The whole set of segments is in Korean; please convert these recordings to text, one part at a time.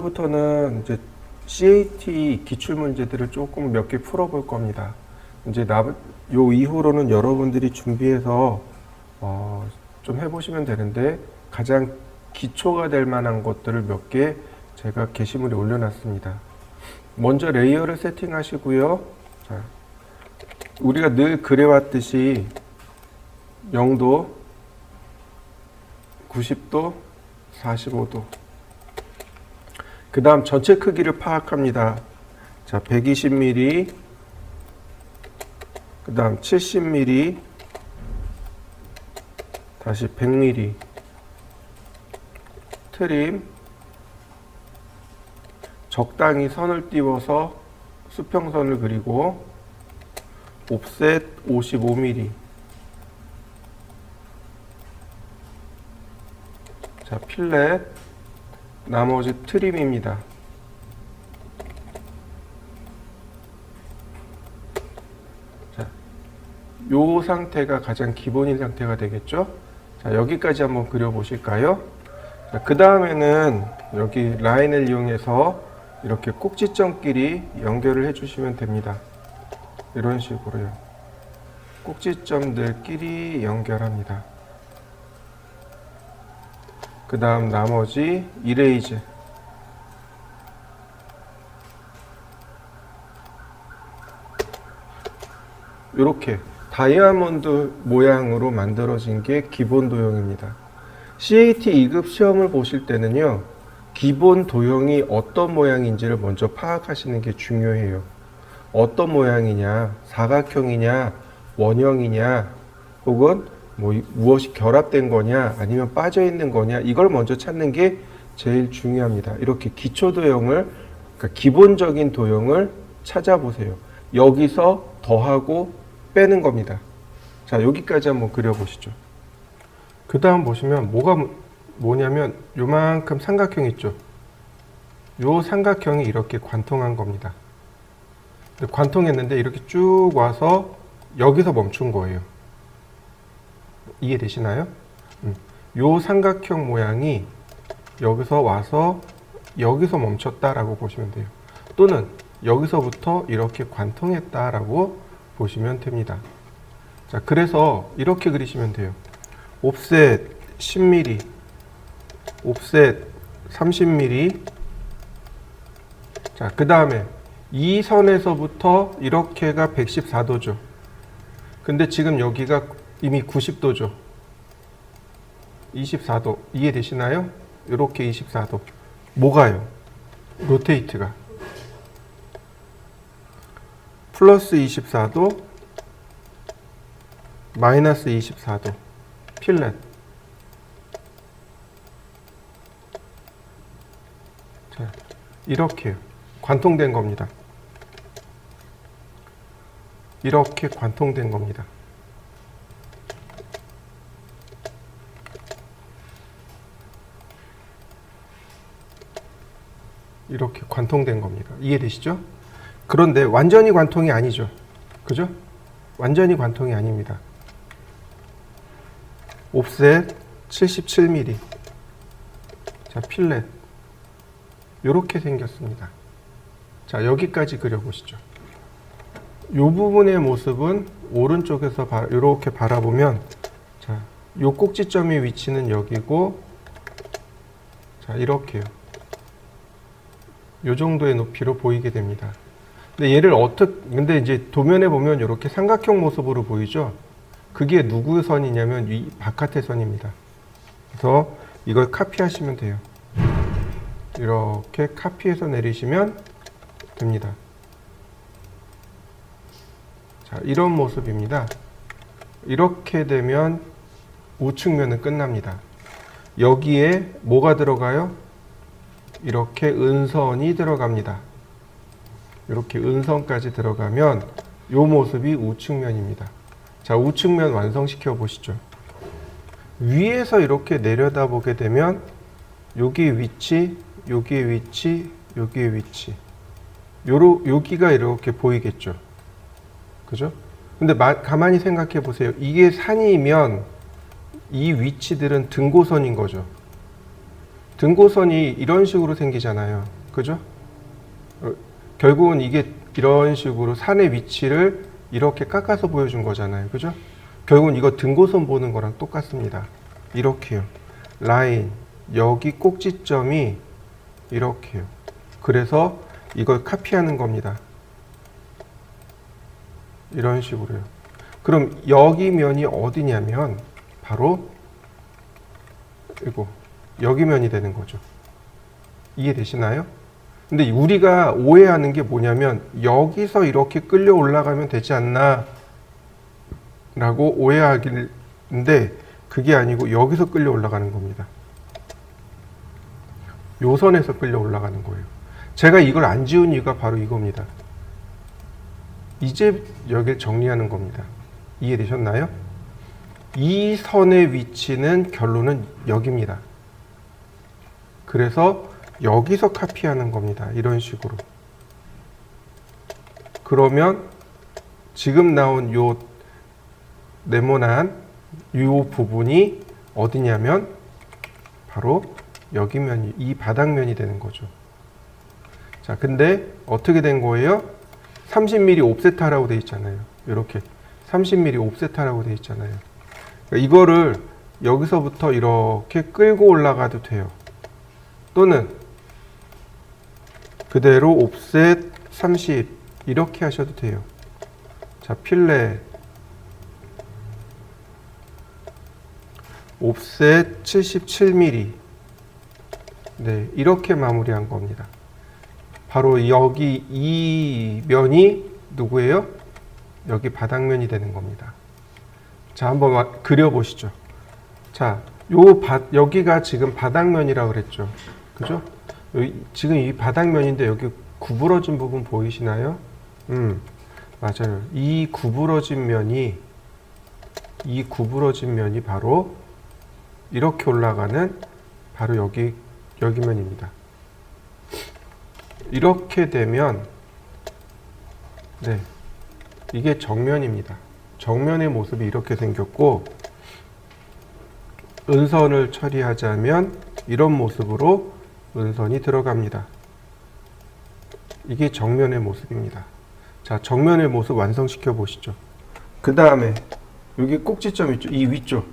부터는 이제 CAT 기출 문제들을 조금 몇 개 풀어볼 겁니다. 이제 요 이후로는 여러분들이 준비해서 좀 해보시면 되는데 가장 기초가 될 만한 것들을 몇 개 제가 게시물에 올려놨습니다. 먼저 레이어를 세팅하시고요. 자, 우리가 늘 그래왔듯이 0도, 90도, 45도. 그 다음 전체 크기를 파악합니다. 자, 120mm, 그 다음 70mm, 다시 100mm, 트림, 적당히 선을 띄워서 수평선을 그리고 옵셋 55mm. 자, 필렛, 나머지 트림입니다. 자, 요 상태가 가장 기본인 상태가 되겠죠? 자, 여기까지 한번 그려보실까요? 자, 그 다음에는 여기 라인을 이용해서 이렇게 꼭지점끼리 연결을 해주시면 됩니다. 이런 식으로요. 꼭지점들끼리 연결합니다. 그 다음 나머지 이레이즈. 이렇게 다이아몬드 모양으로 만들어진 게 기본 도형입니다. CAT 2급 시험을 보실 때는요, 기본 도형이 어떤 모양인지를 먼저 파악하시는 게 중요해요. 어떤 모양이냐, 사각형이냐, 원형이냐, 혹은 무엇이 결합된 거냐, 아니면 빠져 있는 거냐, 이걸 먼저 찾는 게 제일 중요합니다. 이렇게 기초 도형을, 그러니까 기본적인 도형을 찾아보세요. 여기서 더하고 빼는 겁니다. 자, 여기까지 한번 그려보시죠. 그 다음 보시면 뭐냐면 요만큼 삼각형 있죠. 요 삼각형이 이렇게 관통한 겁니다. 관통했는데 이렇게 쭉 와서 여기서 멈춘 거예요. 이해되시나요? 요 삼각형 모양이 여기서 와서 여기서 멈췄다라고 보시면 돼요. 또는 여기서부터 이렇게 관통했다라고 보시면 됩니다. 자, 그래서 이렇게 그리시면 돼요. 옵셋 10mm, 옵셋 30mm. 자, 그 다음에 이 선에서부터 이렇게가 114도죠. 근데 지금 여기가 이미 90도죠. 24도. 이해되시나요? 이렇게 24도. 뭐가요? 로테이트가. 플러스 24도, 마이너스 24도. 필렛. 자, 이렇게요. 관통된 겁니다. 이렇게 관통된 겁니다. 이렇게 관통된 겁니다. 이해되시죠? 그런데 완전히 관통이 아니죠. 그죠? 완전히 관통이 아닙니다. 옵셋 77mm. 자, 필렛. 이렇게 생겼습니다. 자, 여기까지 그려보시죠. 이 부분의 모습은 오른쪽에서 이렇게 바라보면, 자, 이 꼭지점의 위치는 여기고, 자, 이렇게요. 이 정도의 높이로 보이게 됩니다. 근데 이제 도면에 보면 이렇게 삼각형 모습으로 보이죠? 그게 누구 선이냐면 이 바깥의 선입니다. 그래서 이걸 카피하시면 돼요. 이렇게 카피해서 내리시면 됩니다. 자, 이런 모습입니다. 이렇게 되면 우측면은 끝납니다. 여기에 뭐가 들어가요? 이렇게 은선이 들어갑니다. 이렇게 은선까지 들어가면 이 모습이 우측면입니다. 자, 우측면 완성시켜 보시죠. 위에서 이렇게 내려다보게 되면 여기 위치, 여기의 위치, 여기의 위치, 여기가 이렇게 보이겠죠. 그죠? 근데 가만히 생각해 보세요. 이게 산이면 이 위치들은 등고선인 거죠. 등고선이 이런 식으로 생기잖아요. 그죠? 결국은 이게 이런 식으로 산의 위치를 이렇게 깎아서 보여준 거잖아요. 그죠? 결국은 이거 등고선 보는 거랑 똑같습니다. 이렇게요. 라인, 여기 꼭지점이 이렇게요. 그래서 이걸 카피하는 겁니다. 이런 식으로요. 그럼 여기 면이 어디냐면 바로 이거 여기 면이 되는 거죠. 이해되시나요? 근데 우리가 오해하는 게 뭐냐면 여기서 이렇게 끌려 올라가면 되지 않나 라고 오해하기인데 그게 아니고 여기서 끌려 올라가는 겁니다. 요 선에서 끌려 올라가는 거예요. 제가 이걸 안 지운 이유가 바로 이겁니다. 이제 여기를 정리하는 겁니다. 이해되셨나요? 이 선의 위치는 결론은 여기입니다. 그래서 여기서 카피하는 겁니다. 이런 식으로. 그러면 지금 나온 요 네모난 요 부분이 어디냐면 바로 여기 면이, 이 바닥면이 되는 거죠. 자, 근데 어떻게 된 거예요? 30mm 옵셋하라고 돼 있잖아요. 이렇게 30mm 옵셋하라고 돼 있잖아요. 그러니까 이거를 여기서부터 이렇게 끌고 올라가도 돼요. 또는 그대로 옵셋 30 이렇게 하셔도 돼요. 자, 필렛 옵셋 77mm 네, 이렇게 마무리한 겁니다. 바로 여기 이 면이 누구예요? 여기 바닥면이 되는 겁니다. 자, 한번 그려보시죠. 자, 여기가 지금 바닥면이라고 그랬죠. 그죠? 지금 이 바닥면인데 여기 구부러진 부분 보이시나요? 맞아요. 이 구부러진 면이 바로 이렇게 올라가는 바로 여기 면입니다. 이렇게 되면 네, 이게 정면입니다. 정면의 모습이 이렇게 생겼고 은선을 처리하자면 이런 모습으로 은선이 들어갑니다. 이게 정면의 모습입니다. 자, 정면의 모습 완성시켜 보시죠. 그 다음에 여기 꼭지점 있죠? 이 위쪽,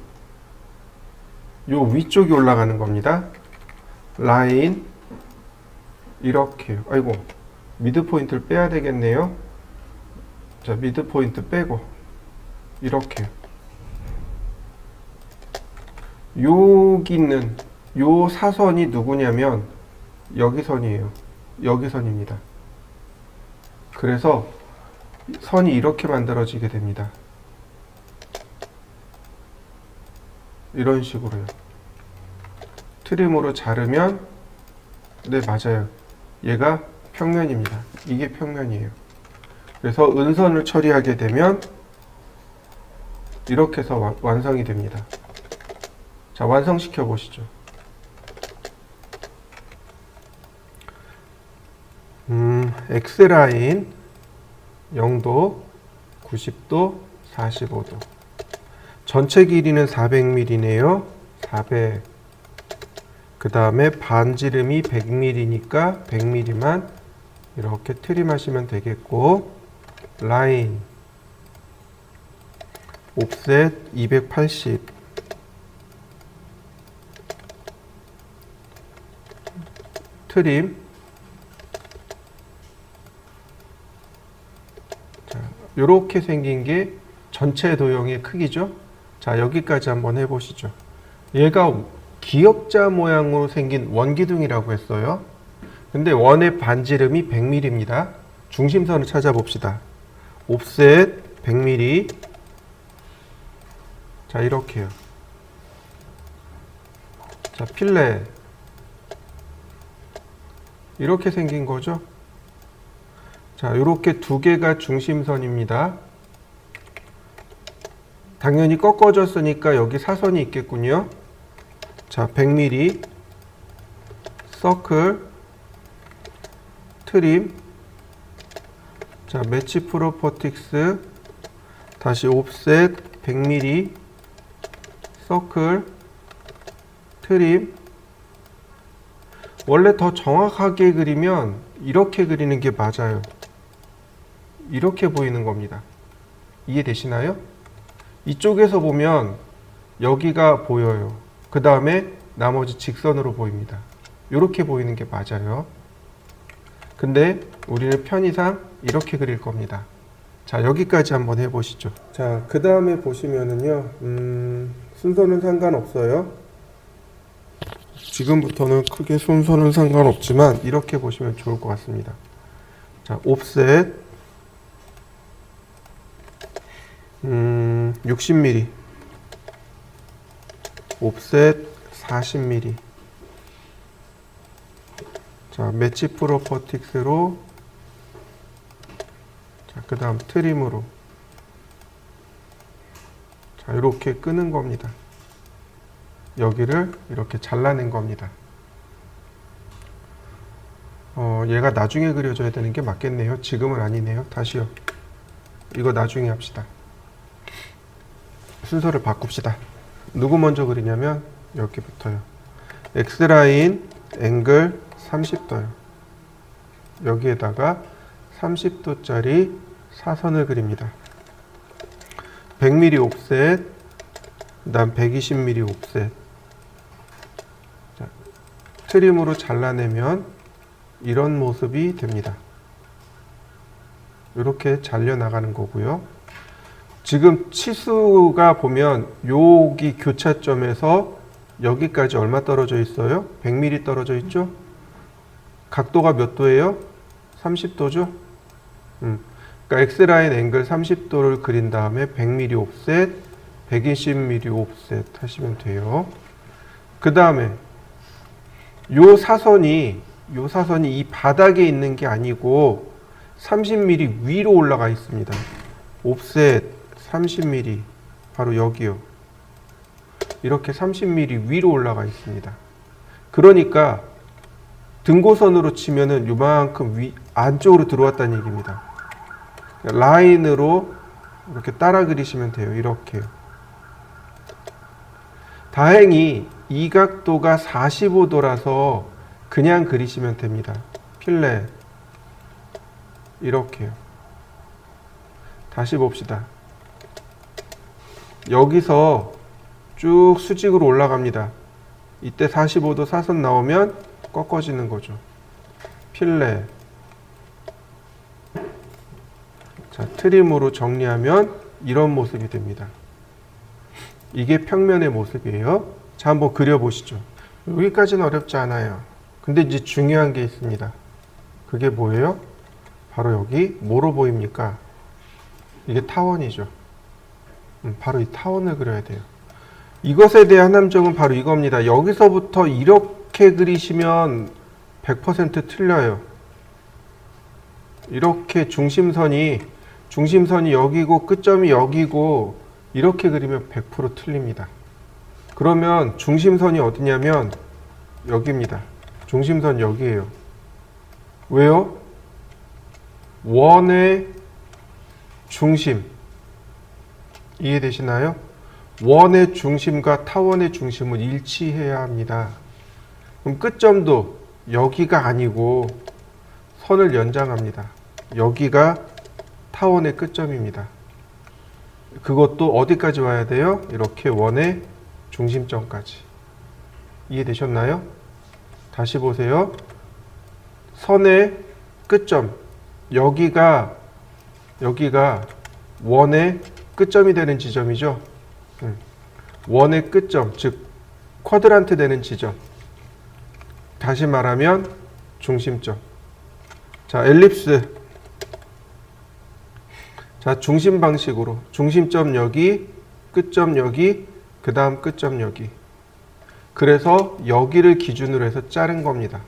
요 위쪽이 올라가는 겁니다. 라인 이렇게요. 아이고, 미드 포인트를 빼야 되겠네요. 자, 미드 포인트 빼고 이렇게요. 여기 있는 요 사선이 누구냐면 여기 선이에요. 여기 선입니다. 그래서 선이 이렇게 만들어지게 됩니다. 이런 식으로요. 트림으로 자르면 네, 맞아요. 얘가 평면입니다. 이게 평면이에요. 그래서 은선을 처리하게 되면 이렇게 해서 완성이 됩니다. 자, 완성시켜 보시죠. X라인 0도, 90도, 45도. 전체 길이는 400mm네요. 400. 그 다음에 반지름이 100mm니까 100mm만 이렇게 트림하시면 되겠고, 라인 옵셋 280. 트림. 자, 요렇게 생긴 게 전체 도형의 크기죠. 자, 여기까지 한번 해보시죠. 얘가 기역자 모양으로 생긴 원기둥이라고 했어요. 근데 원의 반지름이 100mm입니다. 중심선을 찾아봅시다. 옵셋 100mm. 자, 이렇게요. 자, 필렛 이렇게 생긴 거죠. 자, 이렇게 두 개가 중심선입니다. 당연히 꺾어졌으니까 여기 사선이 있겠군요. 자, 100mm 서클 트림. 자, 매치 프로퍼틱스 다시 옵셋 100mm 서클 트림. 원래 더 정확하게 그리면 이렇게 그리는 게 맞아요. 이렇게 보이는 겁니다. 이해되시나요? 이쪽에서 보면 여기가 보여요. 그 다음에 나머지 직선으로 보입니다. 이렇게 보이는 게 맞아요. 근데 우리는 편의상 이렇게 그릴 겁니다. 자, 여기까지 한번 해보시죠. 자, 그 다음에 보시면은요, 순서는 상관없어요. 지금부터는 크게 순서는 상관없지만 이렇게 보시면 좋을 것 같습니다. 자, 옵셋 60mm, 옵셋 40mm. 자, 매치 프로퍼틱스로, 자, 그 다음 트림으로, 자, 이렇게 끄는 겁니다. 여기를 이렇게 잘라낸 겁니다. 얘가 나중에 그려줘야 되는 게 맞겠네요. 지금은 아니네요. 다시요. 이거 나중에 합시다. 순서를 바꿉시다. 누구 먼저 그리냐면 여기부터요. X라인 앵글 30도요. 여기에다가 30도짜리 사선을 그립니다. 100mm 옵셋, 그 다음 120mm 옵셋. 자, 트림으로 잘라내면 이런 모습이 됩니다. 이렇게 잘려 나가는 거고요. 지금 치수가 보면 여기 교차점에서 여기까지 얼마 떨어져 있어요? 100mm 떨어져 있죠? 각도가 몇 도예요? 30도죠? 그러니까 X라인 앵글 30도를 그린 다음에 100mm 옵셋, 120mm 옵셋 하시면 돼요. 그 다음에 요 사선이 이 바닥에 있는 게 아니고 30mm 위로 올라가 있습니다. 옵셋 30mm, 바로 여기요. 이렇게 30mm 위로 올라가 있습니다. 그러니까 등고선으로 치면은 요만큼 안쪽으로 들어왔다는 얘기입니다. 라인으로 이렇게 따라 그리시면 돼요. 이렇게요. 다행히 이 각도가 45도라서 그냥 그리시면 됩니다. 필렛 이렇게요. 다시 봅시다. 여기서 쭉 수직으로 올라갑니다. 이때 45도 사선 나오면 꺾어지는 거죠. 필렛. 자, 트림으로 정리하면 이런 모습이 됩니다. 이게 평면의 모습이에요. 자, 한번 그려보시죠. 여기까지는 어렵지 않아요. 근데 이제 중요한 게 있습니다. 그게 뭐예요? 바로 여기 뭐로 보입니까? 이게 타원이죠. 바로 이 타원을 그려야 돼요. 이것에 대한 함정은 바로 이겁니다. 여기서부터 이렇게 그리시면 100% 틀려요. 이렇게 중심선이 여기고 끝점이 여기고 이렇게 그리면 100% 틀립니다. 그러면 중심선이 어디냐면 여기입니다. 중심선 여기에요. 왜요? 원의 중심. 이해되시나요? 원의 중심과 타원의 중심은 일치해야 합니다. 그럼 끝점도 여기가 아니고 선을 연장합니다. 여기가 타원의 끝점입니다. 그것도 어디까지 와야 돼요? 이렇게 원의 중심점까지. 이해되셨나요? 다시 보세요. 선의 끝점. 여기가 원의 끝점이 되는 지점이죠. 원의 끝점, 즉 쿼드란트 되는 지점. 다시 말하면 중심점. 자, 엘립스. 자, 중심 방식으로 중심점 여기, 끝점 여기, 그 다음 끝점 여기. 그래서 여기를 기준으로 해서 자른 겁니다.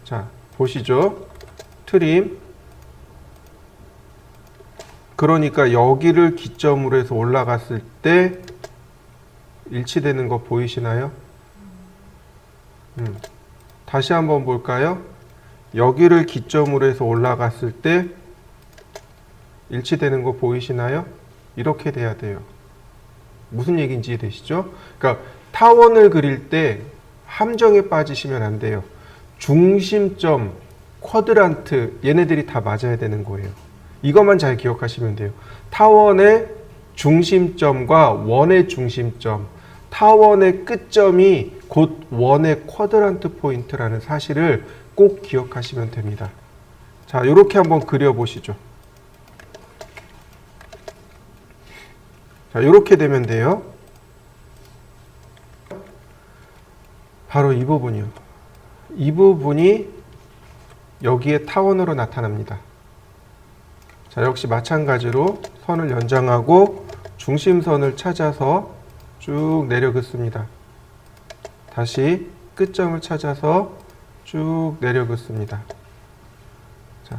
자, 보시죠. 트림. 그러니까 여기를 기점으로 해서 올라갔을 때 일치되는 거 보이시나요? 다시 한번 볼까요? 여기를 기점으로 해서 올라갔을 때 일치되는 거 보이시나요? 이렇게 돼야 돼요. 무슨 얘기인지 되시죠? 그러니까 타원을 그릴 때 함정에 빠지시면 안 돼요. 중심점, 쿼드란트 얘네들이 다 맞아야 되는 거예요. 이것만 잘 기억하시면 돼요. 타원의 중심점과 원의 중심점, 타원의 끝점이 곧 원의 쿼드란트 포인트라는 사실을 꼭 기억하시면 됩니다. 자, 이렇게 한번 그려보시죠. 자, 이렇게 되면 돼요. 바로 이 부분이요. 이 부분이 여기에 타원으로 나타납니다. 자, 역시 마찬가지로 선을 연장하고 중심선을 찾아서 쭉 내려 긋습니다. 다시 끝점을 찾아서 쭉 내려 긋습니다. 자,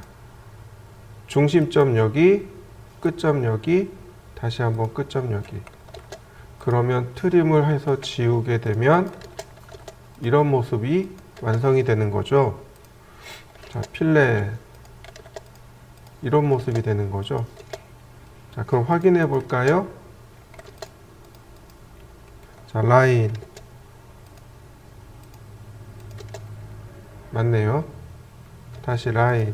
중심점 여기, 끝점 여기, 다시 한번 끝점 여기. 그러면 트림을 해서 지우게 되면 이런 모습이 완성이 되는 거죠. 자, 필렛. 이런 모습이 되는 거죠. 자, 그럼 확인해 볼까요? 자, 라인. 맞네요. 다시 라인.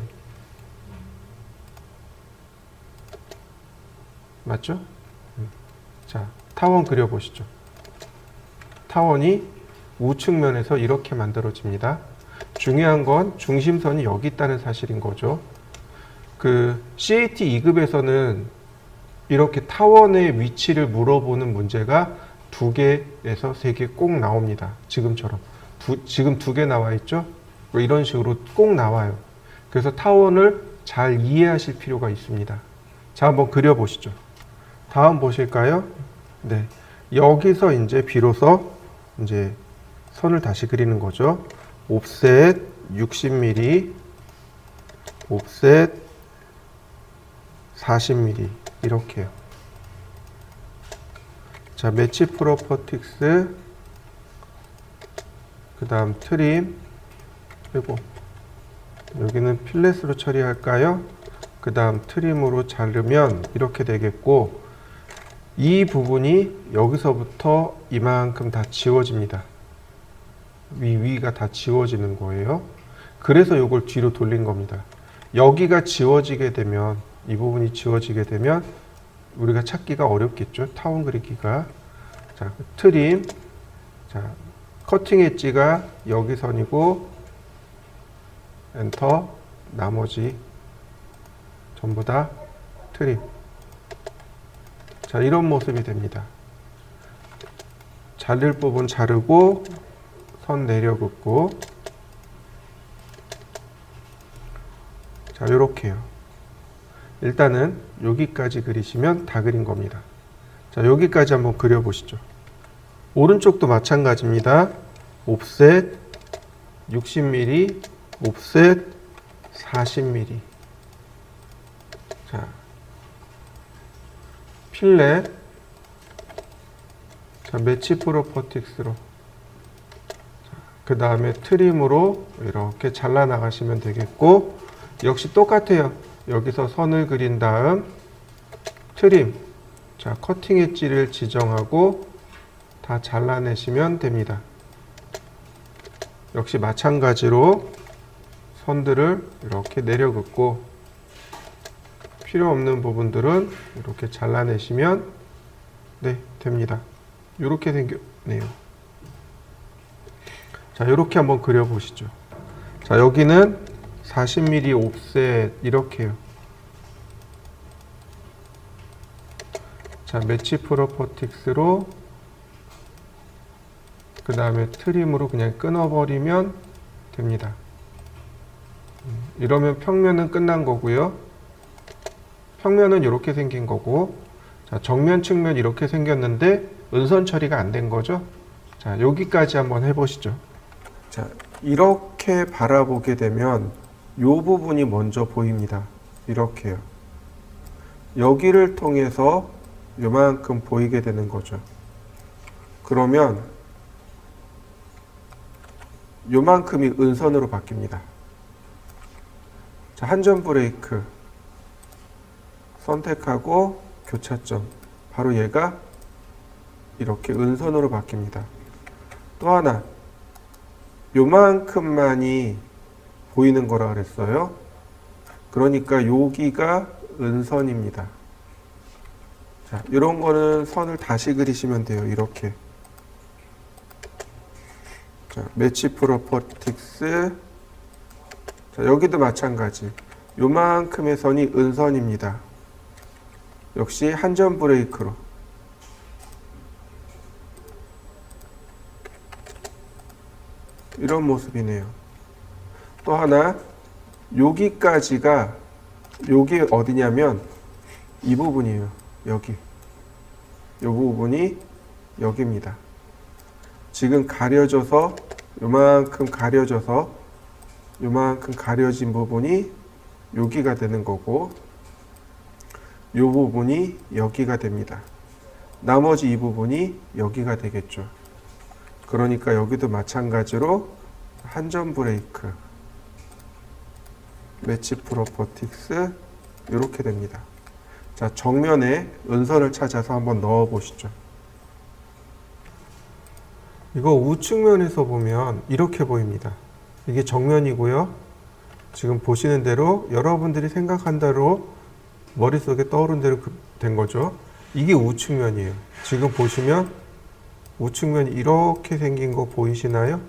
맞죠? 자, 타원 그려보시죠. 타원이 우측면에서 이렇게 만들어집니다. 중요한 건 중심선이 여기 있다는 사실인 거죠. 그 CAT 2급에서는 이렇게 타원의 위치를 물어보는 문제가 2개에서 3개 꼭 나옵니다. 지금처럼. 지금 2개 나와 있죠? 이런 식으로 꼭 나와요. 그래서 타원을 잘 이해하실 필요가 있습니다. 자, 한번 그려보시죠. 다음 보실까요? 네. 여기서 이제 비로소 이제 선을 다시 그리는 거죠. 옵셋 60mm, 옵셋 40mm 이렇게요. 자, 매치 프로퍼틱스, 그 다음 트림, 그리고 여기는 필렛으로 처리할까요? 그 다음 트림으로 자르면 이렇게 되겠고, 이 부분이 여기서부터 이만큼 다 지워집니다. 위가 다 지워지는 거예요. 그래서 이걸 뒤로 돌린 겁니다. 여기가 지워지게 되면, 이 부분이 지워지게 되면 우리가 찾기가 어렵겠죠. 타원 그리기가. 자, 트림. 자, 커팅 엣지가 여기 선이고, 엔터. 나머지 전부 다 트림. 자, 이런 모습이 됩니다. 자를 부분 자르고, 선 내려 긋고, 자, 요렇게요. 일단은 여기까지 그리시면 다 그린 겁니다. 자, 여기까지 한번 그려보시죠. 오른쪽도 마찬가지입니다. 옵셋 60mm, 옵셋 40mm. 자, 필렛. 자, 매치 프로퍼틱스로. 그 다음에 트림으로 이렇게 잘라 나가시면 되겠고, 역시 똑같아요. 여기서 선을 그린 다음 트림. 자, 커팅 엣지를 지정하고 다 잘라내시면 됩니다. 역시 마찬가지로 선들을 이렇게 내려 긋고, 필요 없는 부분들은 이렇게 잘라내시면 네, 됩니다. 이렇게 생겼네요. 자, 이렇게 한번 그려보시죠. 자, 여기는 40mm 옵셋 이렇게요. 자, 매치 프로퍼틱스로, 그 다음에 트림으로 그냥 끊어버리면 됩니다. 이러면 평면은 끝난 거고요. 평면은 이렇게 생긴 거고, 자, 정면 측면 이렇게 생겼는데 은선 처리가 안 된 거죠. 자, 여기까지 한번 해보시죠. 자, 이렇게 바라보게 되면 이 부분이 먼저 보입니다. 이렇게요. 여기를 통해서 요만큼 보이게 되는 거죠. 그러면 요만큼이 은선으로 바뀝니다. 자, 한전 브레이크 선택하고 교차점. 바로 얘가 이렇게 은선으로 바뀝니다. 또 하나, 요만큼만이 보이는 거라 그랬어요. 그러니까 여기가 은선입니다. 자, 이런 거는 선을 다시 그리시면 돼요. 이렇게. 자, 매치 프로퍼틱스. 자, 여기도 마찬가지. 요만큼의 선이 은선입니다. 역시 한전 브레이크로. 이런 모습이네요. 또 하나, 여기까지가, 여기 어디냐면 이 부분이에요. 여기. 이 부분이 여기입니다. 지금 가려져서 요만큼 가려져서 요만큼 가려진 부분이 여기가 되는 거고, 이 부분이 여기가 됩니다. 나머지 이 부분이 여기가 되겠죠. 그러니까 여기도 마찬가지로 한전 브레이크, 매치 프로퍼틱스 이렇게 됩니다. 자, 정면에 은선을 찾아서 한번 넣어 보시죠. 이거 우측면에서 보면 이렇게 보입니다. 이게 정면이고요. 지금 보시는 대로 여러분들이 생각한 대로 머릿속에 떠오른 대로 된 거죠. 이게 우측면이에요. 지금 보시면 우측면이 이렇게 생긴 거 보이시나요?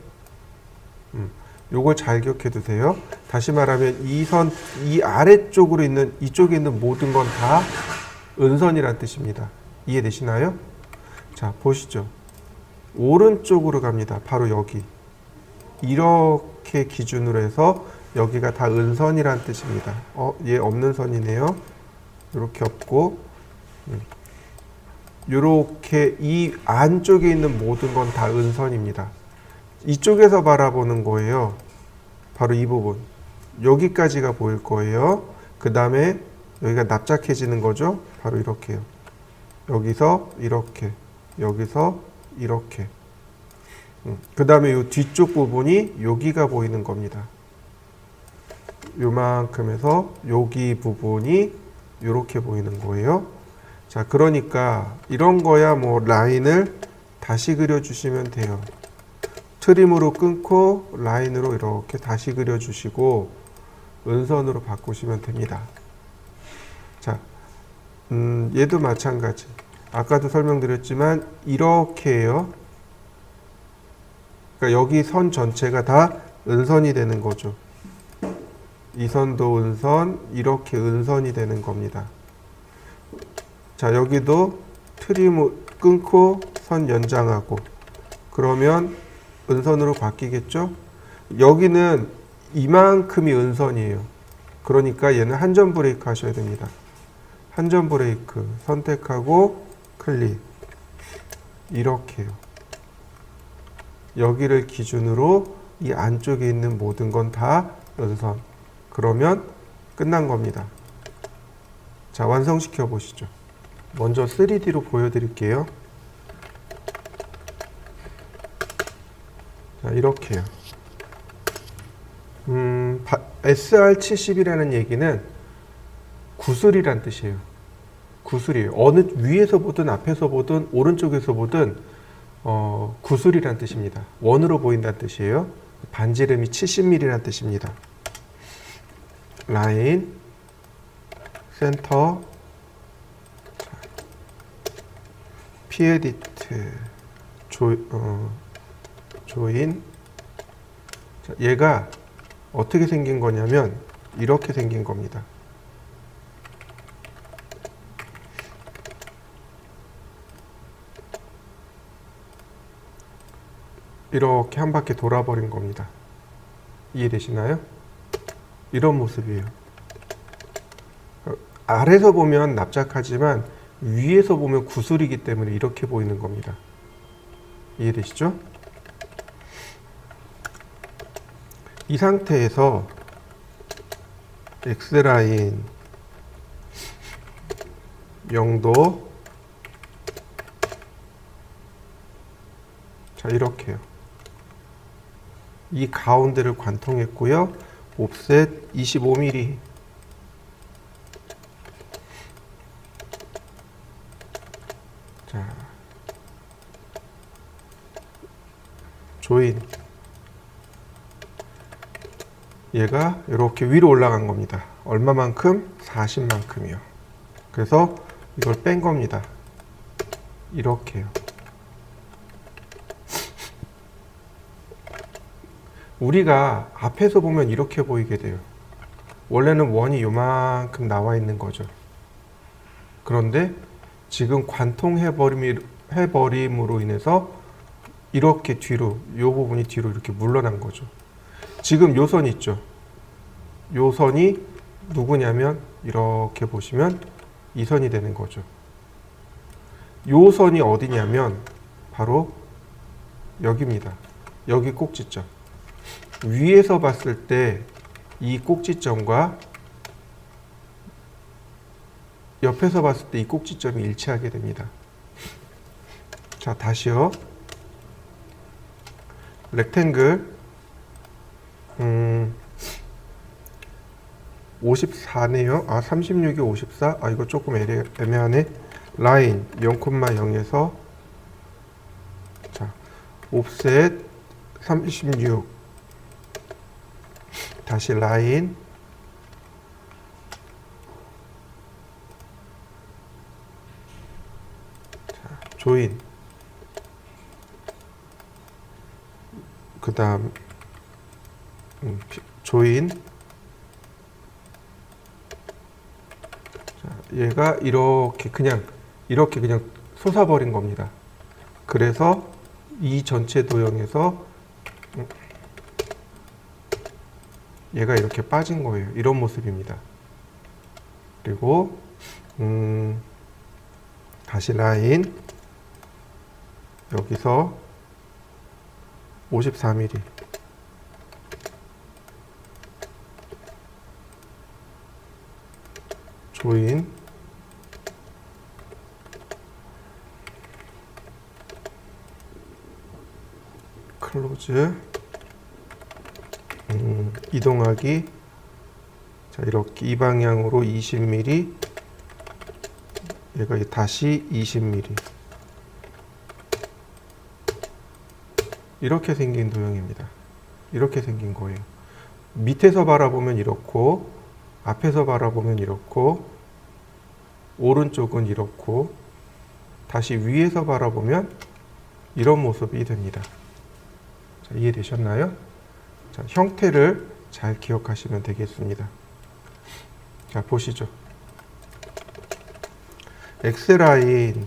요걸 잘 기억해 두세요. 다시 말하면 이 선, 이 아래쪽으로 있는, 이쪽에 있는 모든 건 다 은선이란 뜻입니다. 이해되시나요? 자, 보시죠. 오른쪽으로 갑니다. 바로 여기. 이렇게 기준으로 해서 여기가 다 은선이란 뜻입니다. 얘 없는 선이네요. 이렇게 없고, 이렇게 이 안쪽에 있는 모든 건 다 은선입니다. 이쪽에서 바라보는 거예요. 바로 이 부분. 여기까지가 보일 거예요. 그 다음에 여기가 납작해지는 거죠. 바로 이렇게요. 여기서 이렇게, 여기서 이렇게. 그 다음에 이 뒤쪽 부분이 여기가 보이는 겁니다. 요만큼에서 여기 부분이 이렇게 보이는 거예요. 자, 그러니까 이런 거야 뭐 라인을 다시 그려주시면 돼요. 트림으로 끊고 라인으로 이렇게 다시 그려주시고 은선으로 바꾸시면 됩니다. 자, 얘도 마찬가지. 아까도 설명드렸지만 이렇게 해요. 그러니까 여기 선 전체가 다 은선이 되는 거죠. 이 선도 은선, 이렇게 은선이 되는 겁니다. 자, 여기도 트림 끊고 선 연장하고 그러면 은선으로 바뀌겠죠? 여기는 이만큼이 은선이에요. 그러니까 얘는 한전 브레이크 하셔야 됩니다. 한전 브레이크 선택하고 클릭. 이렇게요. 여기를 기준으로 이 안쪽에 있는 모든 건 다 은선. 그러면 끝난 겁니다. 자, 완성시켜 보시죠. 먼저 3D로 보여드릴게요. 자, 이렇게요. SR70이라는 얘기는 구슬이란 뜻이에요. 구슬이에요. 어느 위에서 보든 앞에서 보든 오른쪽에서 보든 구슬이란 뜻입니다. 원으로 보인다는 뜻이에요. 반지름이 70mm라는 뜻입니다. 라인, 센터, 피에디트, 조인. 자, 얘가 어떻게 생긴 거냐면 이렇게 생긴 겁니다. 이렇게 한 바퀴 돌아버린 겁니다. 이해되시나요? 이런 모습이에요. 아래서 보면 납작하지만 위에서 보면 구슬이기 때문에 이렇게 보이는 겁니다. 이해되시죠? 이 상태에서 X라인 0도, 자, 이렇게요. 이 가운데를 관통했고요. 옵셋 25mm. 자, 조인 얘가 이렇게 위로 올라간 겁니다. 얼마만큼? 40만큼이요. 그래서 이걸 뺀 겁니다. 이렇게요. 우리가 앞에서 보면 이렇게 보이게 돼요. 원래는 원이 요만큼 나와 있는 거죠. 그런데 지금 관통해버림으로 인해서 이렇게 뒤로, 요 부분이 뒤로 이렇게 물러난 거죠. 지금 요 선 있죠. 요 선이 누구냐면 이렇게 보시면 이 선이 되는 거죠. 요 선이 어디냐면 바로 여기입니다. 여기 꼭지점. 위에서 봤을 때 이 꼭지점과 옆에서 봤을 때 이 꼭지점이 일치하게 됩니다. 자, 다시요. 렉탱글 54네요. 36이 54. 이거 조금 애매하네. 라인 0,0에서 자, 옵셋 36. 다시 라인 자, 조인 그 다음 조인 자, 얘가 이렇게 그냥 솟아버린 겁니다. 그래서 이 전체 도형에서 얘가 이렇게 빠진 거예요. 이런 모습입니다. 그리고 다시 라인 여기서 54mm 조인 클로즈 이동하기 자 이렇게 이 방향으로 20mm 얘가 다시 20mm 이렇게 생긴 도형입니다. 이렇게 생긴 거예요. 밑에서 바라보면 이렇고 앞에서 바라보면 이렇고 오른쪽은 이렇고 다시 위에서 바라보면 이런 모습이 됩니다. 자, 이해되셨나요? 자, 형태를 잘 기억하시면 되겠습니다. 자, 보시죠. X라인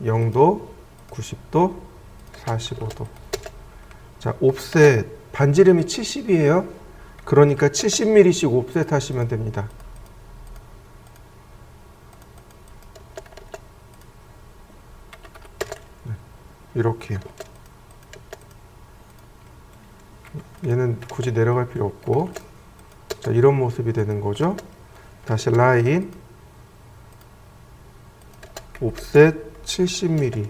0도, 90도, 45도. 자, 옵셋, 반지름이 70이에요. 그러니까 70mm씩 옵셋 하시면 됩니다. 네, 이렇게요. 얘는 굳이 내려갈 필요 없고 자, 이런 모습이 되는 거죠. 다시 라인 옵셋 70mm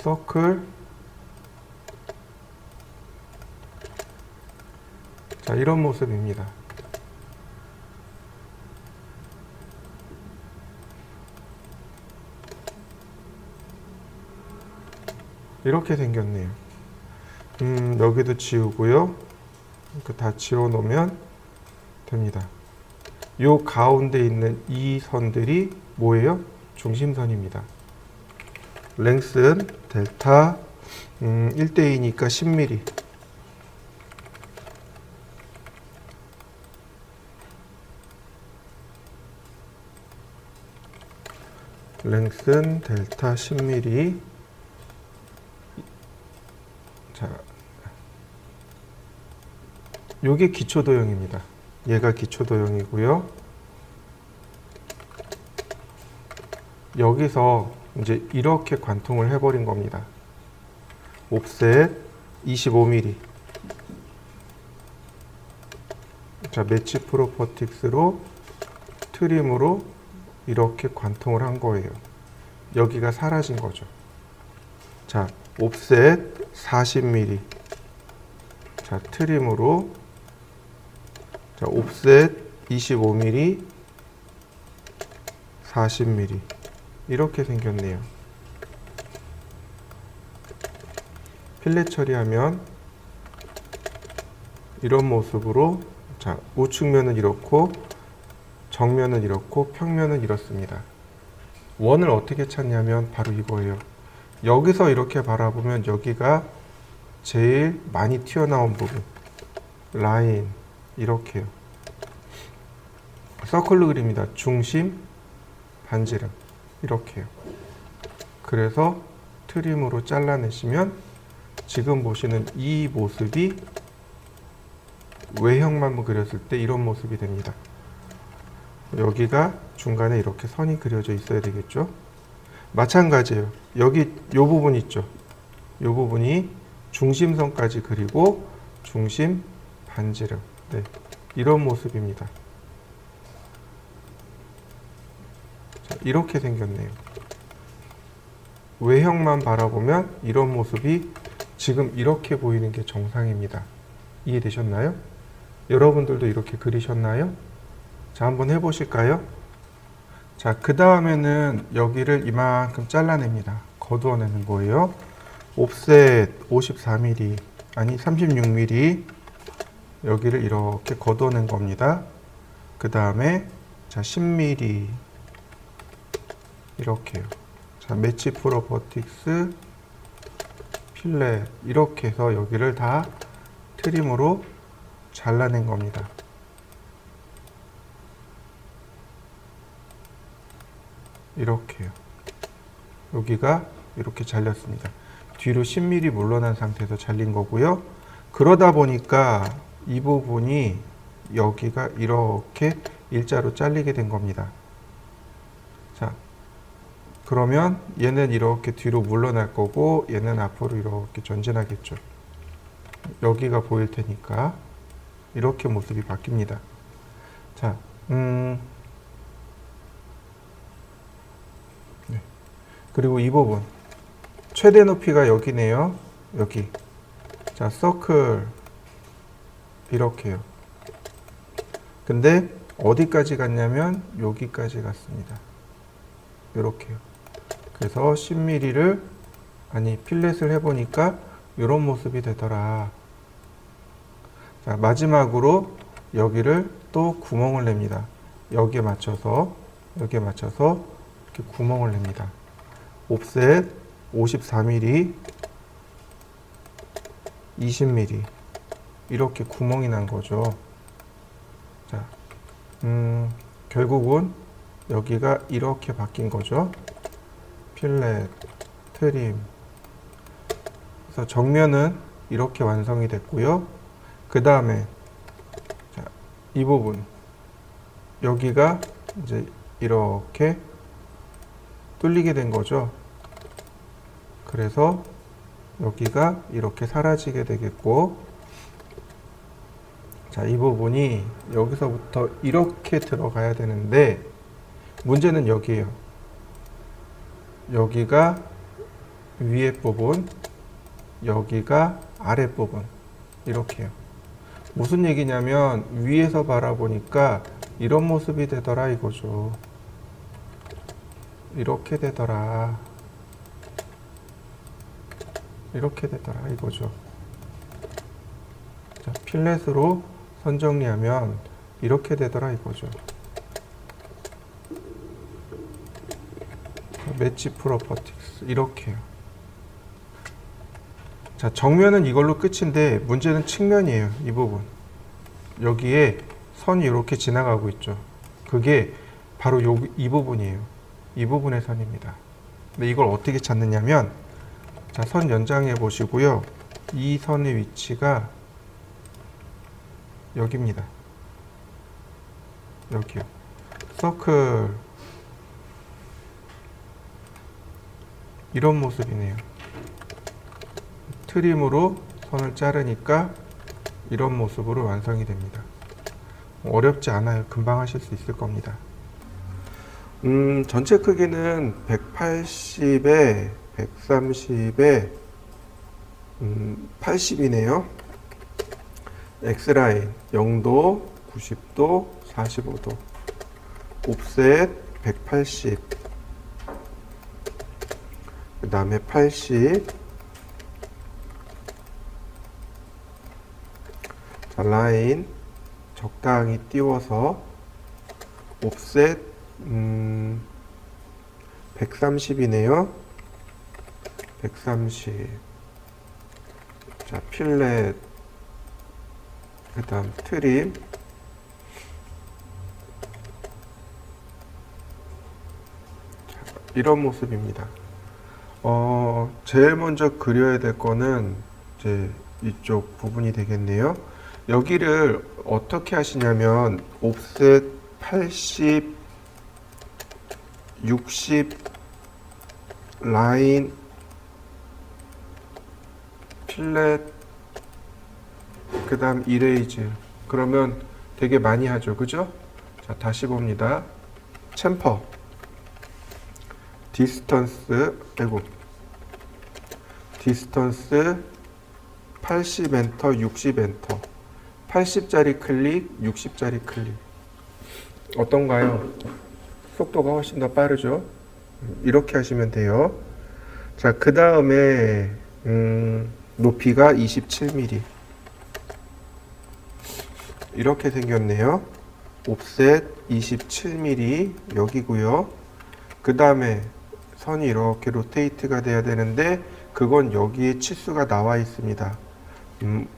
서클 자, 이런 모습입니다. 이렇게 생겼네요. 여기도 지우고요. 이렇게 다 지워 놓으면 됩니다. 요 가운데 있는 이 선들이 뭐예요? 중심선입니다. 랭스는 델타 1대2니까 10mm 랭스는 델타 10mm 자, 요게 기초도형입니다. 얘가 기초도형이고요. 여기서 이제 이렇게 관통을 해버린 겁니다. 옵셋 25mm 자, 매치 프로퍼틱스로 트림으로 이렇게 관통을 한 거예요. 여기가 사라진 거죠. 자, 옵셋 40mm 자, 트림으로 자, 옵셋 25mm 40mm 이렇게 생겼네요. 필렛 처리하면 이런 모습으로, 자, 우측면은 이렇고 정면은 이렇고 평면은 이렇습니다. 원을 어떻게 찾냐면 바로 이거예요. 여기서 이렇게 바라보면 여기가 제일 많이 튀어나온 부분, 라인, 이렇게요. 서클로 그립니다. 중심, 반지름, 이렇게요. 그래서 트림으로 잘라내시면 지금 보시는 이 모습이 외형만 그렸을 때 이런 모습이 됩니다. 여기가 중간에 이렇게 선이 그려져 있어야 되겠죠. 마찬가지예요. 여기 요 부분 있죠. 요 부분이 중심선까지 그리고 중심, 반지름, 네, 이런 모습입니다. 자, 이렇게 생겼네요. 외형만 바라보면 이런 모습이 지금 이렇게 보이는 게 정상입니다. 이해되셨나요? 여러분들도 이렇게 그리셨나요? 자, 한번 해보실까요? 자, 그 다음에는 여기를 이만큼 잘라냅니다. 거두어내는 거예요. 옵셋 54mm, 아니 36mm, 여기를 이렇게 거두어낸 겁니다. 그 다음에 자, 10mm, 이렇게요. 자, 매치 프로퍼틱스, 필렛, 이렇게 해서 여기를 다 트림으로 잘라낸 겁니다. 이렇게요. 여기가 이렇게 잘렸습니다. 뒤로 10mm 물러난 상태에서 잘린 거고요. 그러다 보니까 이 부분이 여기가 이렇게 일자로 잘리게 된 겁니다. 자, 그러면 얘는 이렇게 뒤로 물러날 거고 얘는 앞으로 이렇게 전진하겠죠. 여기가 보일 테니까 이렇게 모습이 바뀝니다. 자, 네. 그리고 이 부분 최대 높이가 여기네요. 여기. 자, 서클 이렇게요. 근데 어디까지 갔냐면 여기까지 갔습니다. 이렇게요. 그래서 10mm를 필렛을 해보니까 이런 모습이 되더라. 자, 마지막으로 여기를 또 구멍을 냅니다. 여기에 맞춰서 이렇게 구멍을 냅니다. 옵셋 54mm, 20mm, 이렇게 구멍이 난 거죠. 자, 결국은 여기가 이렇게 바뀐 거죠. 필렛, 트림. 그래서 정면은 이렇게 완성이 됐고요. 그 다음에 이 부분 여기가 이제 이렇게 뚫리게 된 거죠. 그래서 여기가 이렇게 사라지게 되겠고, 자, 이 부분이 여기서부터 이렇게 들어가야 되는데 문제는 여기에요. 여기가 위에 부분, 여기가 아래 부분, 이렇게요. 무슨 얘기냐면 위에서 바라보니까 이런 모습이 되더라 이거죠. 이렇게 되더라. 이렇게 되더라 이거죠. 자, 필렛으로 선 정리하면 이렇게 되더라 이거죠. 매치 프로퍼틱스 이렇게요. 자, 정면은 이걸로 끝인데 문제는 측면이에요. 이 부분. 여기에 선이 이렇게 지나가고 있죠. 그게 바로 이 부분이에요. 이 부분의 선입니다. 근데 이걸 어떻게 찾느냐면, 자, 선 연장해 보시고요. 이 선의 위치가 여기입니다. 여기요. 서클. 이런 모습이네요. 트림으로 선을 자르니까 이런 모습으로 완성이 됩니다. 어렵지 않아요. 금방 하실 수 있을 겁니다. 전체 크기는 180에 130에 80이네요. X라인 0도, 90도, 45도. 옵셋 180. 그 다음에 80. 자, 라인 적당히 띄워서 옵셋 130이네요. 130. 자, 필렛, 그 다음 트림. 자, 이런 모습입니다. 제일 먼저 그려야 될 거는 이제 이쪽 부분이 되겠네요. 여기를 어떻게 하시냐면 옵셋 80, 60 라인 필렛 그 다음 이레이즈 그러면 되게 많이 하죠, 그죠? 자, 다시 봅니다. 챔퍼 디스턴스 디스턴스 80 엔터 60 엔터 80짜리 클릭 60짜리 클릭 어떤가요? 속도가 훨씬 더 빠르죠? 이렇게 하시면 돼요. 자, 그 다음에 높이가 27mm 이렇게 생겼네요. 옵셋 27mm 여기고요. 그 다음에 선이 이렇게 로테이트가 돼야 되는데 그건 여기에 치수가 나와 있습니다.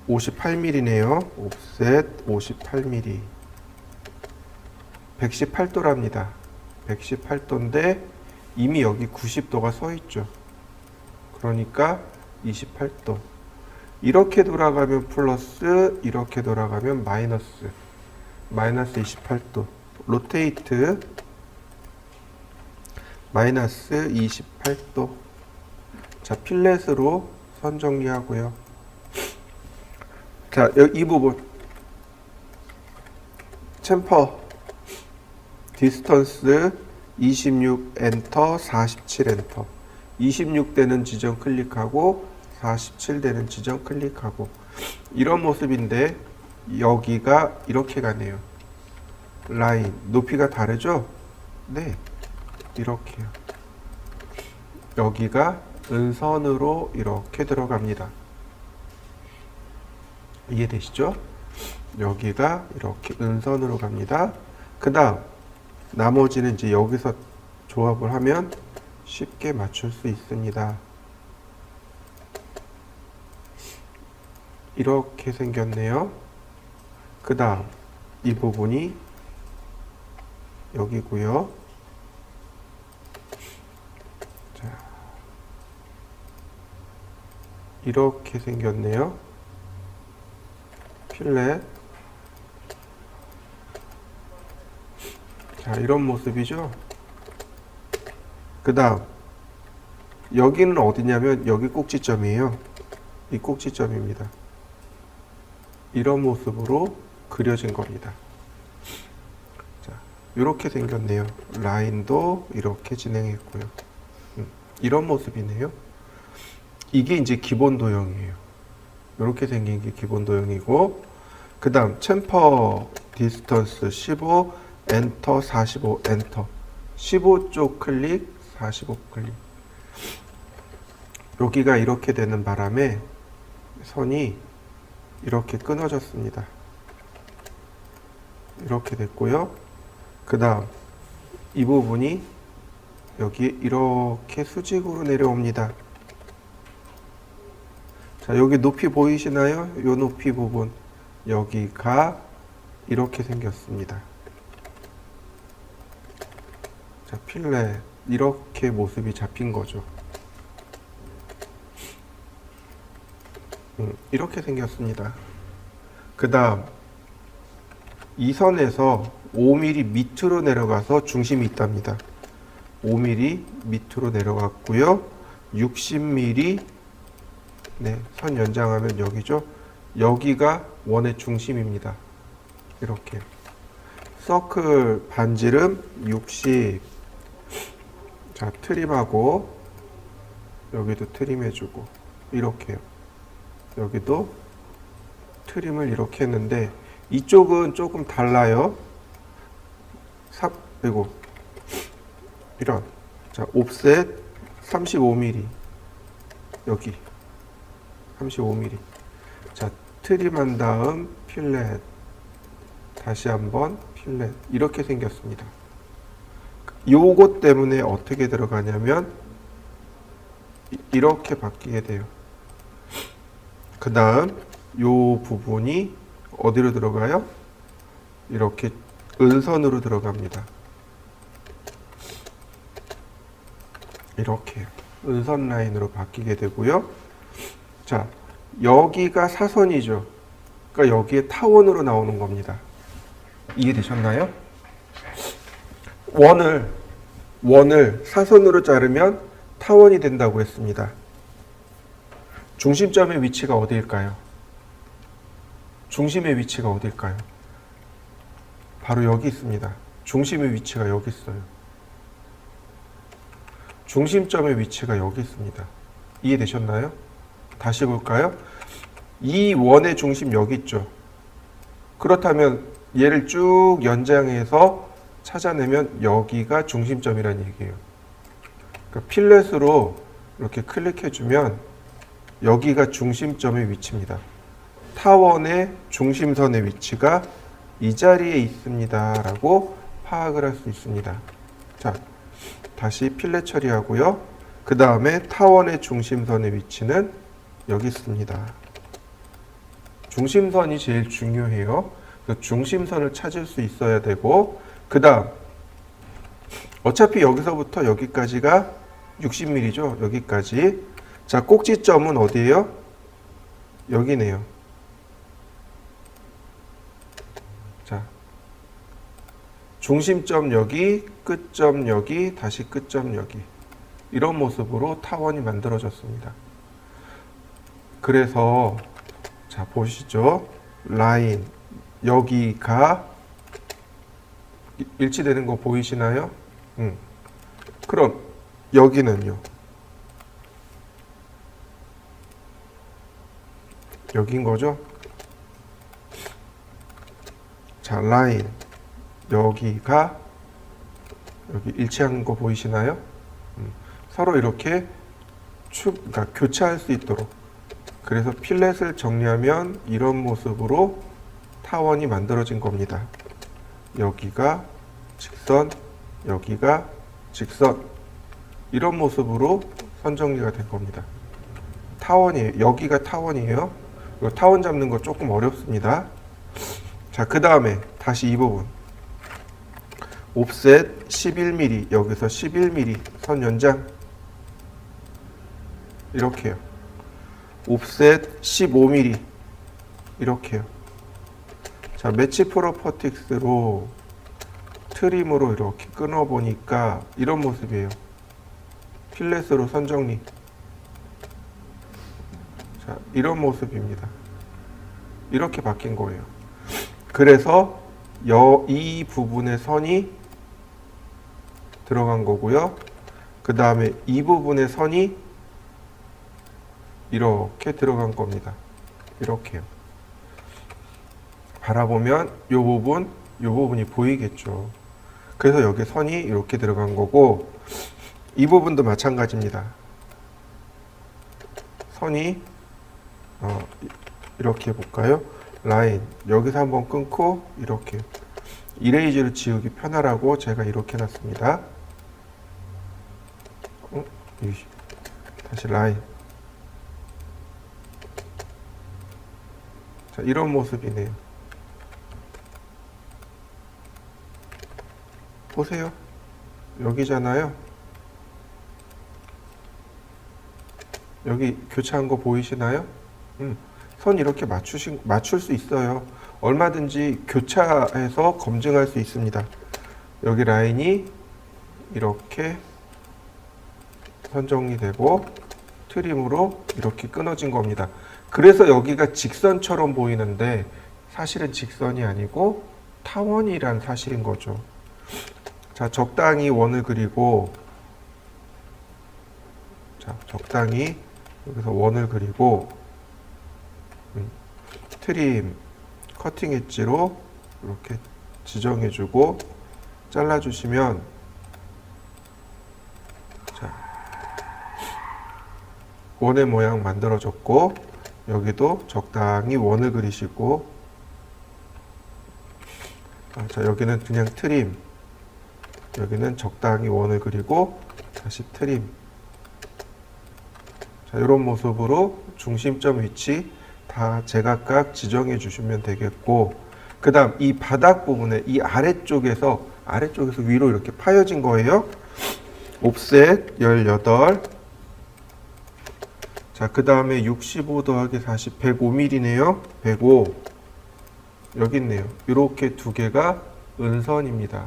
58mm네요. 옵셋 58mm 118도랍니다. 118도인데 이미 여기 90도가 서 있죠. 그러니까 28도. 이렇게 돌아가면 플러스, 이렇게 돌아가면 마이너스. 마이너스 28도. 로테이트 마이너스 28도. 자, 필렛으로 선 정리하고요. 자, 이 부분 챔퍼 디스턴스 26 엔터 47 엔터 26 되는 지점 클릭하고 47 되는 지점 클릭하고 이런 모습인데 여기가 이렇게 가네요. 라인 높이가 다르죠? 네, 이렇게요. 여기가 은선으로 이렇게 들어갑니다. 이해되시죠? 여기가 이렇게 은선으로 갑니다. 그 다음 나머지는 이제 여기서 조합을 하면 쉽게 맞출 수 있습니다. 이렇게 생겼네요. 그 다음 이 부분이 여기고요. 자, 이렇게 생겼네요. 필렛. 자, 이런 모습이죠. 그 다음 여기는 어디냐면 여기 꼭지점이에요. 이 꼭지점입니다. 이런 모습으로 그려진 겁니다. 자, 이렇게 생겼네요. 라인도 이렇게 진행했고요. 이런 모습이네요. 이게 이제 기본 도형이에요. 이렇게 생긴 게 기본 도형이고, 그 다음 챔퍼 디스턴스 15 엔터 45 엔터 15쪽 클릭 45 클릭. 여기가 이렇게 되는 바람에 선이 이렇게 끊어졌습니다. 이렇게 됐고요. 그 다음 이 부분이 여기 이렇게 수직으로 내려옵니다. 자, 여기 높이 보이시나요? 이 높이 부분 여기가 이렇게 생겼습니다. 자, 필렛 이렇게 모습이 잡힌 거죠. 이렇게 생겼습니다. 그 다음 이 선에서 5mm 밑으로 내려가서 중심이 있답니다. 5mm 밑으로 내려갔고요. 60mm 네, 선 연장하면 여기죠. 여기가 원의 중심입니다. 이렇게 서클 반지름 60. 자, 트림하고 여기도 트림 해주고 이렇게요. 여기도 트림을 이렇게 했는데 이쪽은 조금 달라요. 그리고 이런 자, 옵셋 35mm 여기 35mm. 자, 트림한 다음 필렛, 다시 한번 필렛, 이렇게 생겼습니다. 요것 때문에 어떻게 들어가냐면 이렇게 바뀌게 돼요. 그 다음 요 부분이 어디로 들어가요? 이렇게 은선으로 들어갑니다. 이렇게 은선 라인으로 바뀌게 되고요. 자, 여기가 사선이죠. 그러니까 여기에 타원으로 나오는 겁니다. 이해되셨나요? 원을 사선으로 자르면 타원이 된다고 했습니다. 중심점의 위치가 어디일까요? 중심의 위치가 어디일까요? 바로 여기 있습니다. 중심의 위치가 여기 있어요. 중심점의 위치가 여기 있습니다. 이해되셨나요? 다시 볼까요? 이 원의 중심 여기 있죠. 그렇다면 얘를 쭉 연장해서 찾아내면 여기가 중심점이라는 얘기예요. 그러니까 필렛으로 이렇게 클릭해주면 여기가 중심점의 위치입니다. 타원의 중심선의 위치가 이 자리에 있습니다 라고 파악을 할 수 있습니다. 자, 다시 필렛 처리하고요. 그 다음에 타원의 중심선의 위치는 여기 있습니다. 중심선이 제일 중요해요. 그 중심선을 찾을 수 있어야 되고, 그 다음 어차피 여기서부터 여기까지가 60mm죠. 여기까지. 자, 꼭지점은 어디예요? 여기네요. 자, 중심점 여기, 끝점 여기, 다시 끝점 여기. 이런 모습으로 타원이 만들어졌습니다. 그래서 자, 보시죠. 라인 여기가 일치되는 거 보이시나요? 그럼 여기는요? 여긴 거죠? 자, 라인 여기가 여기 일치하는 거 보이시나요? 서로 이렇게 그러니까 교차할 수 있도록. 그래서 필렛을 정리하면 이런 모습으로 타원이 만들어진 겁니다. 여기가 직선, 여기가 직선. 이런 모습으로 선 정리가 된 겁니다. 타원이에요. 여기가 타원이에요. 이거 타원 잡는 거 조금 어렵습니다. 자, 그 다음에 다시 이 부분. 옵셋 11mm, 여기서 11mm 선 연장. 이렇게요. 옵셋 15mm. 이렇게요. 자, 매치 프로퍼틱스로 트림으로 이렇게 끊어보니까 이런 모습이에요. 필렛으로 선 정리. 자, 이런 모습입니다. 이렇게 바뀐 거예요. 그래서 이 부분의 선이 들어간 거고요. 그 다음에 이 부분의 선이 이렇게 들어간 겁니다. 이렇게요. 바라보면 이 부분이 보이겠죠. 그래서 여기 선이 이렇게 들어간 거고, 이 부분도 마찬가지입니다. 선이 이렇게 볼까요? 라인 여기서 한번 끊고 이렇게 이레이저를 지우기 편하라고 제가 이렇게 놨습니다. 다시 라인. 자, 이런 모습이네요. 보세요. 여기잖아요. 여기 교차한 거 보이시나요? 선 이렇게 맞출 수 있어요. 얼마든지 교차해서 검증할 수 있습니다. 여기 라인이 이렇게 선 정리되고 트림으로 이렇게 끊어진 겁니다. 그래서 여기가 직선처럼 보이는데 사실은 직선이 아니고 타원이란 사실인 거죠. 자, 적당히 원을 그리고, 자, 적당히 여기서 원을 그리고 트림 커팅 엣지로 이렇게 지정해주고 잘라주시면, 자, 원의 모양 만들어졌고, 여기도 적당히 원을 그리시고, 자, 여기는 그냥 트림, 여기는 적당히 원을 그리고 다시 트림. 자, 이런 모습으로 중심점 위치 다 제각각 지정해 주시면 되겠고, 그 다음 이 바닥 부분에 이 아래쪽에서 위로 이렇게 파여진 거예요. 옵셋 18. 자, 그 다음에 65 더하기 40, 105mm네요. 105. 여기 있네요. 이렇게 두 개가 은선입니다.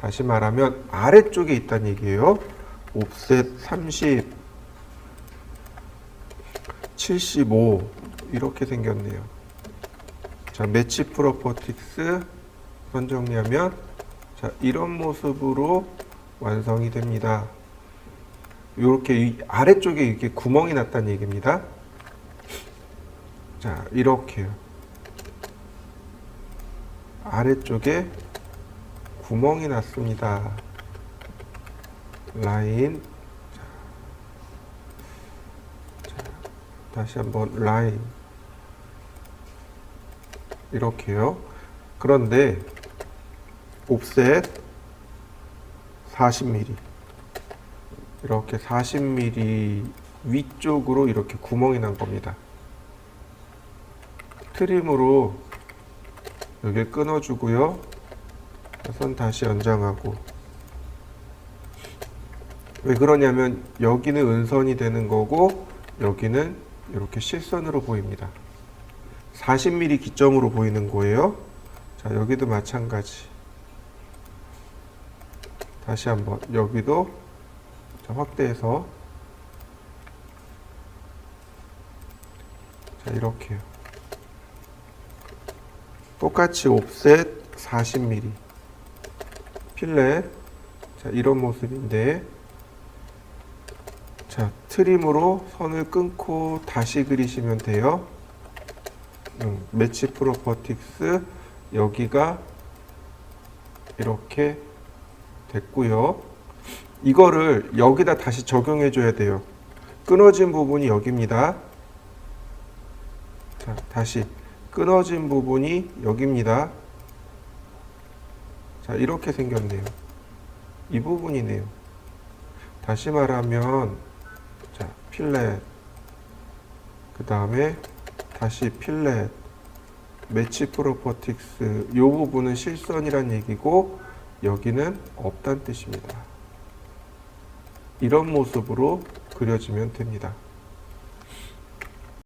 다시 말하면 아래쪽에 있다는 얘기예요. 옵셋 30, 75 이렇게 생겼네요. 자, 매치 프로퍼틱스 선 정리하면 자, 이런 모습으로 완성이 됩니다. 이렇게 아래쪽에 이렇게 구멍이 났다는 얘기입니다. 자, 이렇게요. 아래쪽에 구멍이 났습니다. 라인. 자, 다시 한번 라인. 이렇게요. 그런데 옵셋 40mm. 이렇게 40mm 위쪽으로 이렇게 구멍이 난 겁니다. 트림으로 여기 끊어주고요. 선 다시 연장하고. 왜 그러냐면 여기는 은선이 되는 거고 여기는 이렇게 실선으로 보입니다. 40mm 기점으로 보이는 거예요. 자, 여기도 마찬가지. 다시 한번 여기도 자, 확대해서 자, 이렇게요. 똑같이 옵셋 40mm 필렛. 자, 이런 모습인데 자, 트림으로 선을 끊고 다시 그리시면 돼요. 매치 프로퍼틱스 여기가 이렇게 됐고요. 이거를 여기다 다시 적용해 줘야 돼요. 끊어진 부분이 여기입니다. 자, 다시 끊어진 부분이 여기입니다. 자, 이렇게 생겼네요. 이 부분이네요. 다시 말하면 자, 필렛 그 다음에 다시 필렛 매치 프로퍼틱스 이 부분은 실선이란 얘기고 여기는 없다는 뜻입니다. 이런 모습으로 그려지면 됩니다.